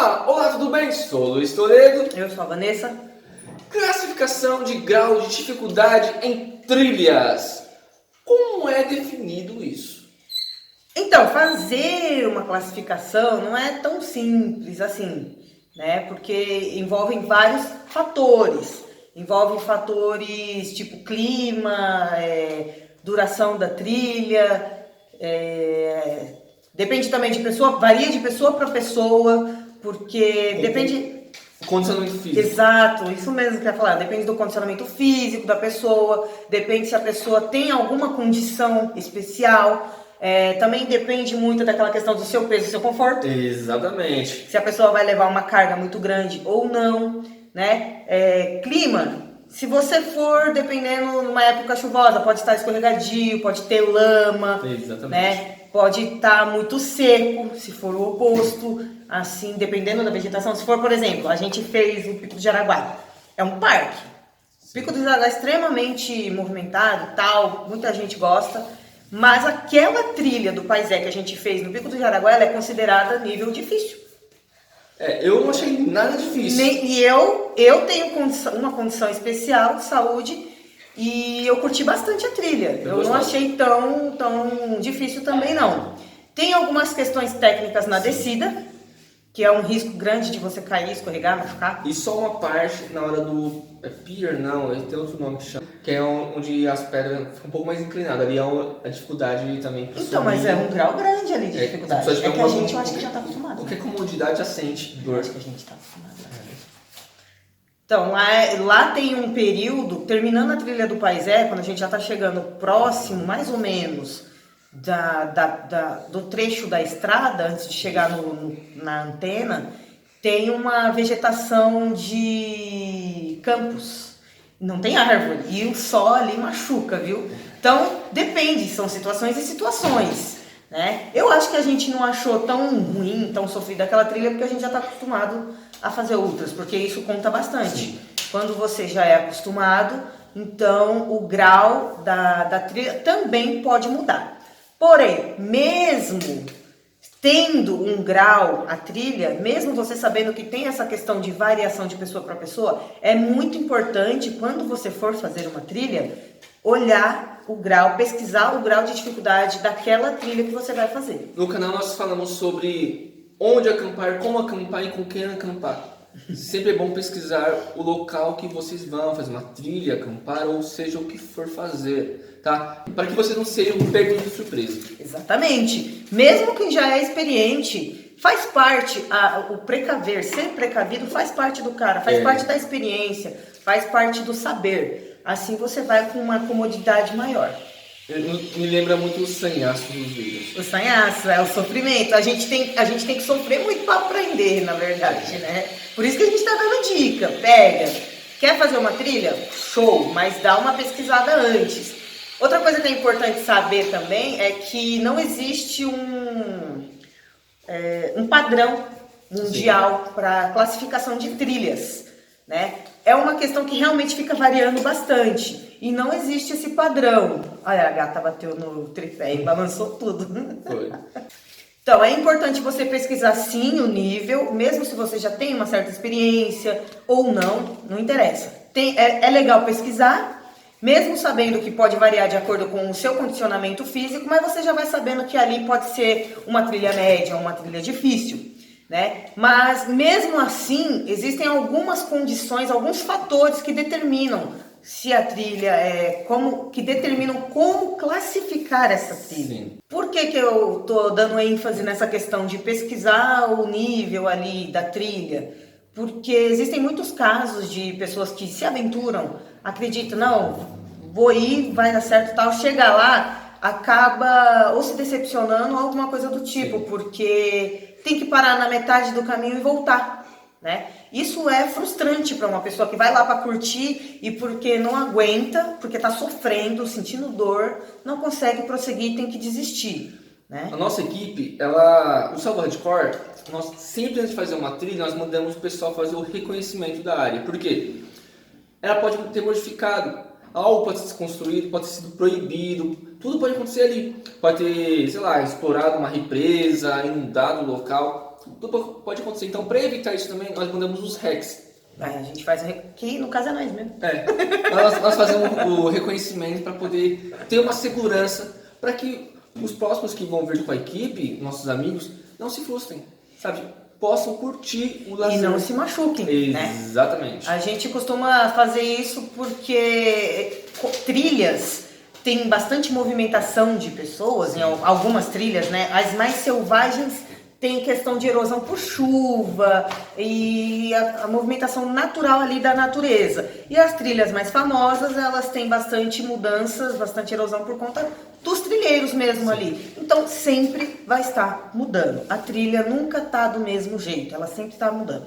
Olá, tudo bem? Sou o Luiz Toledo. Eu sou a Vanessa. Classificação de grau de dificuldade em trilhas. Como é definido isso? Então, fazer uma classificação não é tão simples assim, né? Porque envolvem vários fatores. Envolve fatores tipo clima, duração da trilha, depende também de pessoa, varia de pessoa para pessoa, porque depende... Condicionamento físico. Exato, isso mesmo que eu ia falar. Depende do condicionamento físico da pessoa, depende se a pessoa tem alguma condição especial, também depende muito daquela questão do seu peso e seu conforto. Exatamente. Se a pessoa vai levar uma carga muito grande ou não, né? Clima, se você for, dependendo, numa época chuvosa, pode estar escorregadio, pode ter lama, Exatamente. né? Pode estar muito seco, se for o oposto, assim, dependendo da vegetação. Se for, por exemplo, a gente fez o Pico do Jaraguá, é um parque. O Pico do Jaraguá é extremamente movimentado, tal, muita gente gosta, mas aquela trilha do paisé que a gente fez no Pico do Jaraguá, ela é considerada nível difícil. Eu não achei nada difícil. E eu tenho uma condição especial de saúde e eu curti bastante a trilha. Eu não achei tão difícil também, não. Tem algumas questões técnicas na descida, que é um risco grande de você cair, escorregar, machucar. E só uma parte na hora do pier, não, tem outro nome que chama, que é onde as pedras ficam um pouco mais inclinadas. Ali é a dificuldade também. Então, mas é um grau grande ali de dificuldade. Que a gente, eu acho que já está acostumado. Qualquer comodidade já sente dor. Eu acho que a gente está acostumado. Então, lá tem um período, terminando a trilha do paisé, quando a gente já está chegando próximo, mais ou menos, do trecho da estrada, antes de chegar na antena, tem uma vegetação de campos. Não tem árvore. E o sol ali machuca, viu? Então, depende, são situações e situações, né? Eu acho que a gente não achou tão ruim, tão sofrida aquela trilha, porque a gente já está acostumado a fazer outras, porque isso conta bastante. Sim. Quando você já é acostumado, então o grau da trilha também pode mudar. Porém, mesmo tendo um grau a trilha, mesmo você sabendo que tem essa questão de variação de pessoa para pessoa, é muito importante, quando você for fazer uma trilha, olhar o grau, pesquisar o grau de dificuldade daquela trilha que você vai fazer. No canal nós falamos sobre onde acampar, como acampar e com quem acampar. Sempre é bom pesquisar o local que vocês vão fazer uma trilha, acampar, ou seja, o que for fazer, tá? Para que você não seja um pego de surpresa. Exatamente. Mesmo quem já é experiente, faz parte, o precaver, ser precavido faz parte do cara, faz parte da experiência, faz parte do saber. Assim você vai com uma comodidade maior. Me lembra muito o sanhaço dos vídeos. O sanhaço é o sofrimento. A gente tem que sofrer muito para aprender, na verdade, né? Por isso que a gente está dando dica. Pega. Quer fazer uma trilha? Show, mas dá uma pesquisada antes. Outra coisa que é importante saber também é que não existe um padrão mundial para classificação de trilhas, né? É uma questão que realmente fica variando bastante. E não existe esse padrão. Olha, a gata bateu no tripé e balançou tudo. Foi. Então, é importante você pesquisar sim o nível, mesmo se você já tem uma certa experiência ou não interessa. É legal pesquisar, mesmo sabendo que pode variar de acordo com o seu condicionamento físico, mas você já vai sabendo que ali pode ser uma trilha média, uma trilha difícil, né? Mas mesmo assim, existem algumas condições, alguns fatores que determinam se a trilha que determinam como classificar essa trilha. Sim. Por que eu tô dando ênfase nessa questão de pesquisar o nível ali da trilha? Porque existem muitos casos de pessoas que se aventuram, acreditam, não, vou ir, vai dar certo tal, chega lá, acaba ou se decepcionando ou alguma coisa do tipo, porque tem que parar na metade do caminho e voltar, né? Isso é frustrante para uma pessoa que vai lá para curtir e porque não aguenta, porque está sofrendo, sentindo dor, não consegue prosseguir, tem que desistir, né? A nossa equipe, o Salva Hardcore, nós sempre antes de fazer uma trilha, nós mandamos o pessoal fazer o reconhecimento da área. Por quê? Ela pode ter modificado, algo pode ser construído, pode ter sido proibido, tudo pode acontecer ali. Pode ter, sei lá, explorado uma represa, inundado o local. tudo pode acontecer. Então, para evitar isso também, nós mandamos os hacks. A gente faz que no caso é nós mesmo. Nós fazemos o reconhecimento para poder ter uma segurança para que os próximos que vão vir com a equipe, nossos amigos, não se frustrem, sabe? Possam curtir o lazer. E não se machuquem, né? Exatamente. A gente costuma fazer isso porque trilhas tem bastante movimentação de pessoas, em algumas trilhas, né? As mais selvagens tem questão de erosão por chuva e a movimentação natural ali da natureza. E as trilhas mais famosas, elas têm bastante mudanças, bastante erosão por conta dos trilheiros mesmo ali. Então sempre vai estar mudando. A trilha nunca tá do mesmo jeito, ela sempre está mudando.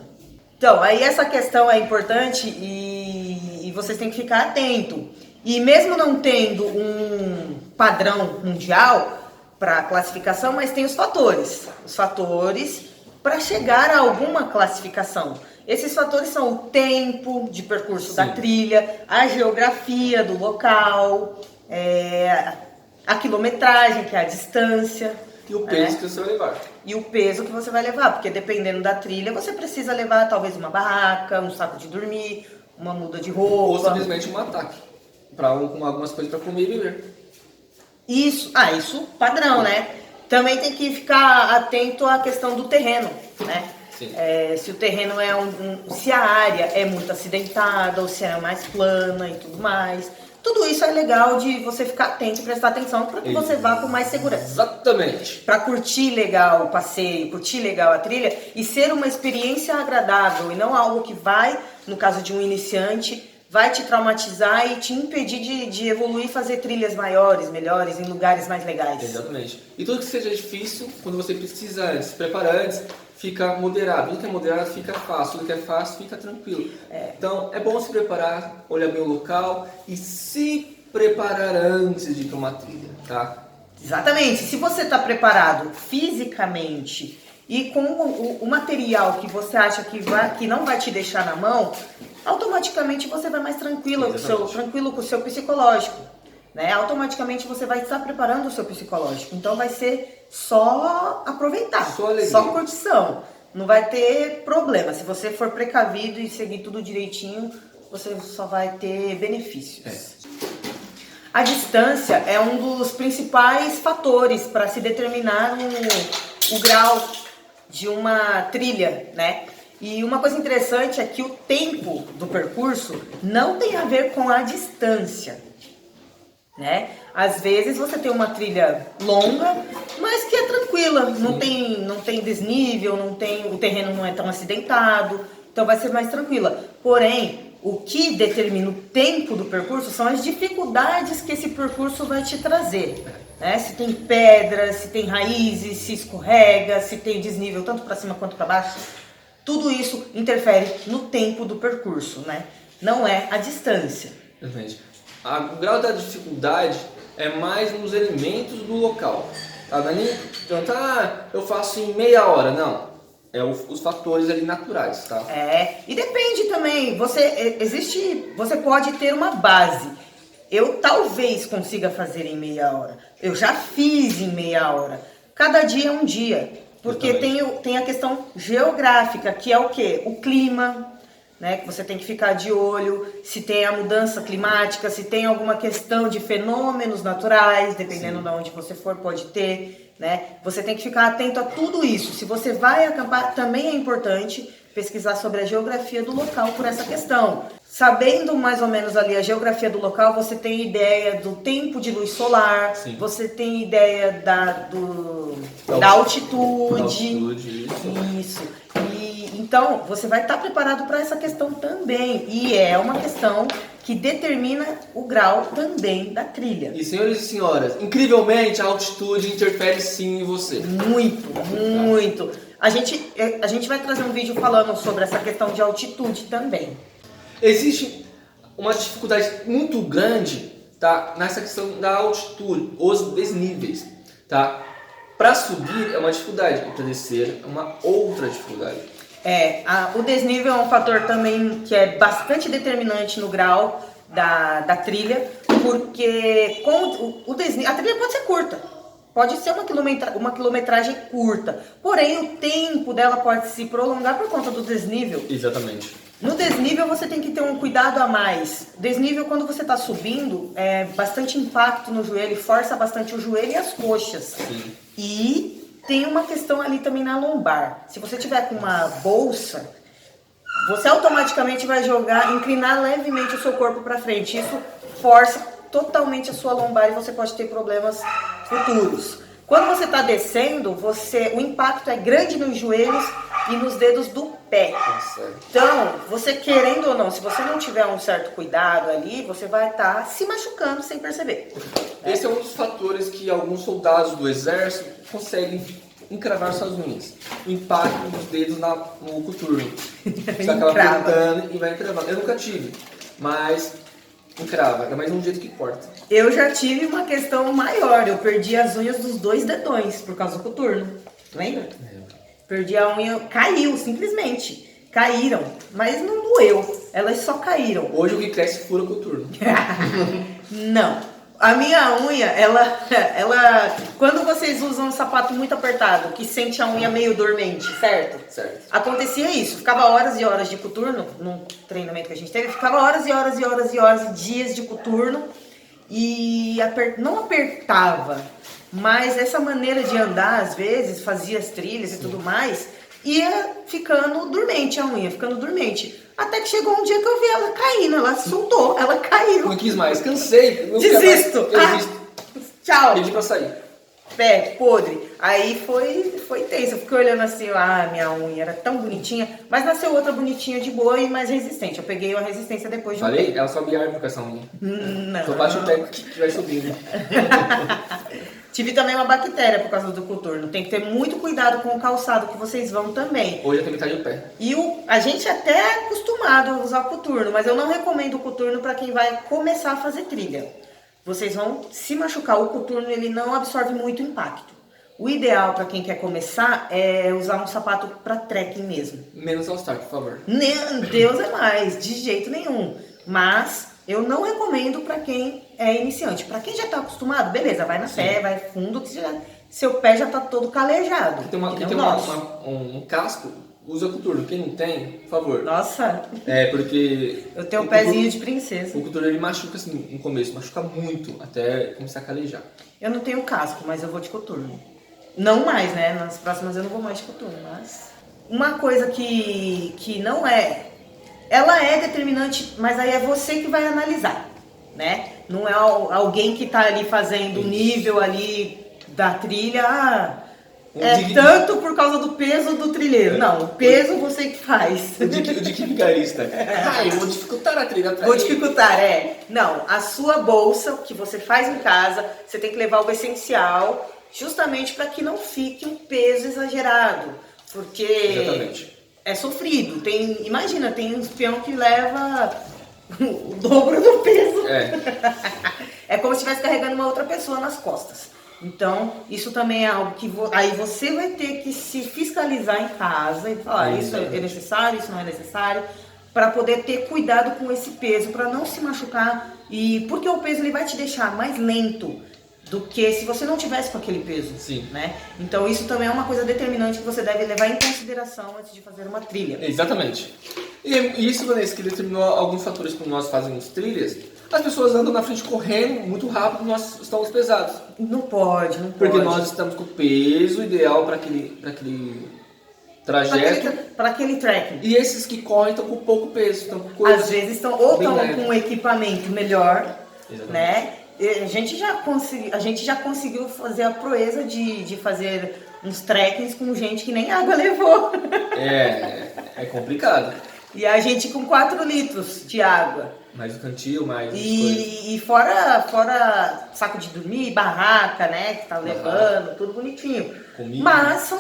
Então, aí essa questão é importante e vocês têm que ficar atento. E mesmo não tendo um padrão mundial para classificação, mas tem os fatores para chegar a alguma classificação. Esses fatores são o tempo de percurso da trilha, a geografia do local, a quilometragem, que é a distância. E o peso que você vai levar. E o peso que você vai levar, porque dependendo da trilha, você precisa levar talvez uma barraca, um saco de dormir, uma muda de roupa. Ou simplesmente um ataque, com algumas coisas para comer e beber. Isso padrão, né? Também tem que ficar atento à questão do terreno, né? Sim. Se o terreno se a área é muito acidentada ou se é mais plana e tudo mais. Tudo isso é legal de você ficar atento e prestar atenção para que você vá com mais segurança. Exatamente. Para curtir legal o passeio, curtir legal a trilha e ser uma experiência agradável e não algo que vai, no caso de um iniciante, vai te traumatizar e te impedir de evoluir e fazer trilhas maiores, melhores, em lugares mais legais. Exatamente. E tudo que seja difícil, quando você precisa se preparar antes, fica moderado. Tudo que é moderado fica fácil, tudo que é fácil fica tranquilo. Então, é bom se preparar, olhar bem o local e se preparar antes de ir para uma trilha, tá? Exatamente. Se você está preparado fisicamente e com o material que você acha que não vai te deixar na mão, automaticamente você vai mais tranquilo com o seu psicológico, né? Automaticamente você vai estar preparando o seu psicológico. Então vai ser só aproveitar, só curtição. Não vai ter problema. Se você for precavido e seguir tudo direitinho, você só vai ter benefícios. A distância é um dos principais fatores para se determinar o grau de uma trilha, né? E uma coisa interessante é que o tempo do percurso não tem a ver com a distância, né? Às vezes você tem uma trilha longa, mas que é tranquila, não tem desnível, o terreno não é tão acidentado, então vai ser mais tranquila. Porém, o que determina o tempo do percurso são as dificuldades que esse percurso vai te trazer, né? Se tem pedras, se tem raízes, se escorrega, se tem desnível tanto para cima quanto para baixo. Tudo isso interfere no tempo do percurso, né? Não é a distância. Exatamente. O grau da dificuldade é mais nos elementos do local. Tá? Não é nem tanto, eu faço em meia hora, não. É os fatores ali naturais, tá? E depende também. Você pode ter uma base. Eu talvez consiga fazer em meia hora. Eu já fiz em meia hora. Cada dia é um dia. Porque tem a questão geográfica, que é o quê? O clima, né? Que você tem que ficar de olho, se tem a mudança climática, se tem alguma questão de fenômenos naturais, dependendo de onde você for, pode ter, né? Você tem que ficar atento a tudo isso. Se você vai acampar, também é importante pesquisar sobre a geografia do local por essa questão. Sabendo mais ou menos ali a geografia do local, você tem ideia do tempo de luz solar, você tem ideia da altitude. Isso. Então, você vai estar preparado para essa questão também. E é uma questão que determina o grau também da trilha. E senhores e senhoras, incrivelmente a altitude interfere sim em você. Muito. A gente vai trazer um vídeo falando sobre essa questão de altitude também. Existe uma dificuldade muito grande, tá, nessa questão da altitude, os desníveis, tá? Para subir é uma dificuldade, e para descer é uma outra dificuldade. O desnível é um fator também que é bastante determinante no grau da trilha, porque com o desnível, a trilha pode ser curta, pode ser uma quilometragem curta, porém o tempo dela pode se prolongar por conta do desnível. Exatamente. No desnível você tem que ter um cuidado a mais. Desnível, quando você está subindo, é bastante impacto no joelho, força bastante o joelho e as coxas. Sim. E tem uma questão ali também na lombar. Se você tiver com uma bolsa, você automaticamente vai inclinar levemente o seu corpo para frente. Isso força totalmente a sua lombar e você pode ter problemas futuros. Quando você está descendo, o impacto é grande nos joelhos e nos dedos do pé. Então, você querendo ou não, se você não tiver um certo cuidado ali, você vai estar se machucando sem perceber. Esse é um dos fatores que alguns soldados do exército conseguem encravar suas unhas. O impacto dos dedos no coturno. Você acaba apertando e vai encravando. Eu nunca tive, mas encrava. É mais um jeito que corta. Eu já tive uma questão maior. Eu perdi as unhas dos 2 dedões por causa do coturno. Lembra? Perdi a unha, caiu, simplesmente. Caíram, mas não doeu. Elas só caíram. Hoje o que cresce fura o coturno. Não. A minha unha, ela, quando vocês usam um sapato muito apertado, que sente a unha meio dormente, certo? Certo. Acontecia isso, ficava horas e horas de coturno, num treinamento que a gente teve, ficava horas e horas e horas e horas, dias de coturno, e não apertava, mas essa maneira de andar, às vezes, fazia as trilhas e tudo mais, ia ficando dormente a unha, ficando dormente. Até que chegou um dia que eu vi ela caindo, ela soltou, ela caiu. Não quis mais, cansei. Desisto. Tchau. Pedi pra sair. Pé, podre. Aí foi tenso. Eu fiquei olhando assim, minha unha era tão bonitinha, mas nasceu outra bonitinha de boa e mais resistente. Eu peguei a resistência depois de um Falei? tempo. Ela sobe árvore com essa unha. Não. Só bate o pé que vai subindo. Tive também uma bactéria por causa do coturno. Tem que ter muito cuidado com o calçado que vocês vão também. Hoje eu tenho metade do pé. E a gente até é acostumado a usar coturno, mas eu não recomendo o coturno para quem vai começar a fazer trilha. Vocês vão se machucar. O coturno ele não absorve muito impacto. O ideal para quem quer começar é usar um sapato para trekking mesmo. Menos All-Star, por favor. Deus é mais, de jeito nenhum. Mas eu não recomendo para quem é iniciante. Para quem já está acostumado, beleza, vai na fé, vai fundo, que seu pé já está todo calejado. Quem tem um casco, usa coturno. Quem não tem, por favor. Nossa. Porque eu tenho um pezinho de princesa. O coturno ele machuca assim no começo, machuca muito até começar a calejar. Eu não tenho casco, mas eu vou de coturno. Não mais, né? Nas próximas eu não vou mais de coturno, mas uma coisa que não é, ela é determinante, mas aí é você que vai analisar, né? Não é alguém que tá ali fazendo o nível ali da trilha, tanto por causa do peso do trilheiro. Não, o peso você que faz. O de vigarista. Eu vou dificultar a trilha. Vou dificultar, Não, a sua bolsa que você faz em casa, você tem que levar o essencial, justamente para que não fique um peso exagerado. Porque exatamente. É sofrido. Imagina, tem um espião que leva o dobro do peso. É como se estivesse carregando uma outra pessoa nas costas. Então, isso também é algo que aí você vai ter que se fiscalizar em casa e falar, isso é necessário, isso não é necessário, para poder ter cuidado com esse peso, para não se machucar. E porque o peso ele vai te deixar mais lento do que se você não tivesse com aquele peso. Sim. Né? Então isso também é uma coisa determinante que você deve levar em consideração antes de fazer uma trilha. Exatamente. E isso, Vanessa, que determinou alguns fatores quando nós fazemos trilhas. As pessoas andam na frente correndo muito rápido, nós estamos pesados. Não pode. Porque nós estamos com o peso ideal para aquele trajeto. Para aquele trekking. E esses que correm estão com pouco peso. Estão com coisas às vezes estão com um equipamento melhor. Exatamente. Né? A gente já conseguiu fazer a proeza de fazer uns trekkings com gente que nem água levou. É complicado. E a gente com 4 litros de água. Mais o cantil, mais e fora saco de dormir, barraca, né? Que tá levando, tudo bonitinho. Comida. Mas são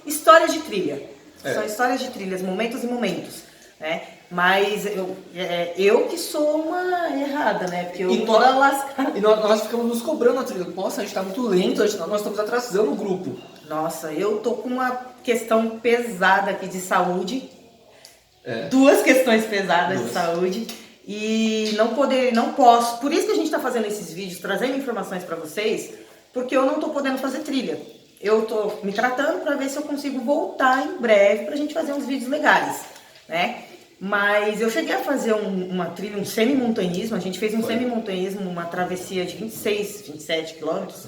histórias de trilha. São histórias de trilhas, momentos e momentos. Né? Mas eu que sou uma errada, né? Porque eu tô lascada. E nós ficamos nos cobrando a trilha. Nossa, a gente tá muito lento, nós estamos atrasando o grupo. Nossa, eu tô com uma questão pesada aqui de saúde. 2 questões pesadas de saúde. E não posso. Por isso que a gente tá fazendo esses vídeos, trazendo informações para vocês. porque eu não tô podendo fazer trilha. Eu tô me tratando para ver se eu consigo voltar em breve pra gente fazer uns vídeos legais, né? Mas eu cheguei a fazer uma trilha, um semi-montanhismo. A gente fez um semi-montanhismo, uma travessia de 26, 27 quilômetros.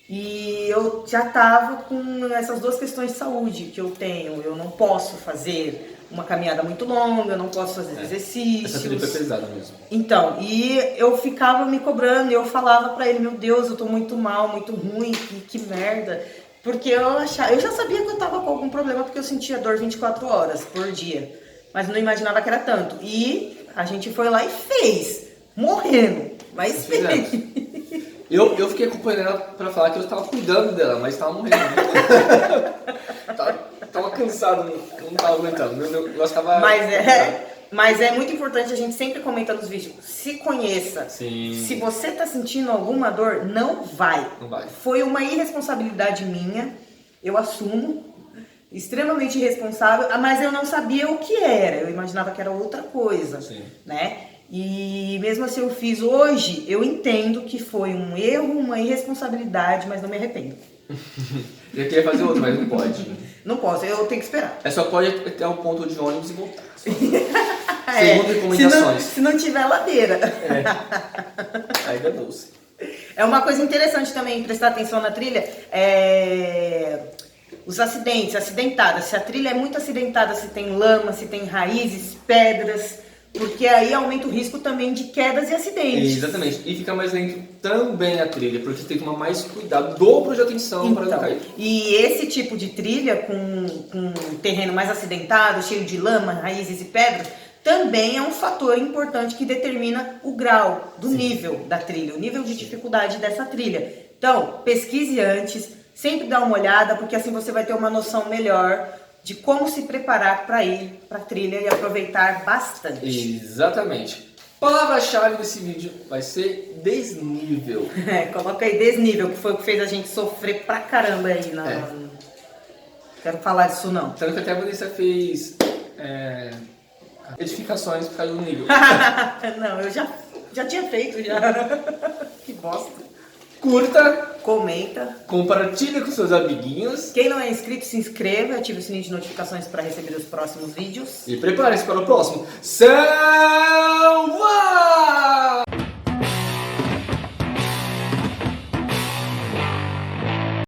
E eu já tava com essas duas questões de saúde que eu tenho. Eu não posso fazer uma caminhada muito longa, eu não posso fazer exercícios. Essa trilha foi pesada mesmo. Então, e eu ficava me cobrando, e eu falava pra ele, meu Deus, eu tô muito mal, muito ruim, que merda. Porque eu já sabia que eu tava com algum problema, porque eu sentia dor 24 horas por dia. Mas não imaginava que era tanto. E a gente foi lá e fez, morrendo, mas fez. Eu fiquei acompanhando ela pra falar que eu tava cuidando dela, mas tava morrendo. tava cansado, não tava aguentando. Meu negócio tava... Mas é muito importante, a gente sempre comenta nos vídeos, se conheça. Sim. Se você tá sentindo alguma dor, não vai. Não vai. Foi uma irresponsabilidade minha, eu assumo, extremamente irresponsável, mas eu não sabia o que era, eu imaginava que era outra coisa, né? E mesmo assim eu fiz hoje, eu entendo que foi um erro, uma irresponsabilidade, mas não me arrependo. Eu queria fazer outro, mas não pode. Não posso, eu tenho que esperar. Só pode até o ponto de ônibus e voltar. Segundo recomendações. Se não tiver ladeira. Aí dá doce. É uma coisa interessante também prestar atenção na trilha, os acidentes, acidentadas. Se a trilha é muito acidentada, se tem lama, se tem raízes, pedras, porque aí aumenta o risco também de quedas e acidentes. Exatamente. E fica mais lento também a trilha, porque você tem que tomar mais cuidado, dobro de atenção para não cair. E esse tipo de trilha com terreno mais acidentado, cheio de lama, raízes e pedras, também é um fator importante que determina o grau do nível da trilha, o nível de dificuldade dessa trilha. Então, pesquise antes, sempre dá uma olhada, porque assim você vai ter uma noção melhor de como se preparar para ir para a trilha e aproveitar bastante. Exatamente. Palavra-chave desse vídeo vai ser desnível. Coloca aí desnível, que foi o que fez a gente sofrer pra caramba aí. Quero falar disso não. Tanto que até a Vanessa fez edificações por causa do nível. Não, eu já tinha feito, já. Que bosta. Curta, comenta, compartilha com seus amiguinhos. Quem não é inscrito, se inscreva, ative o sininho de notificações para receber os próximos vídeos. E prepare-se para o próximo. Selva!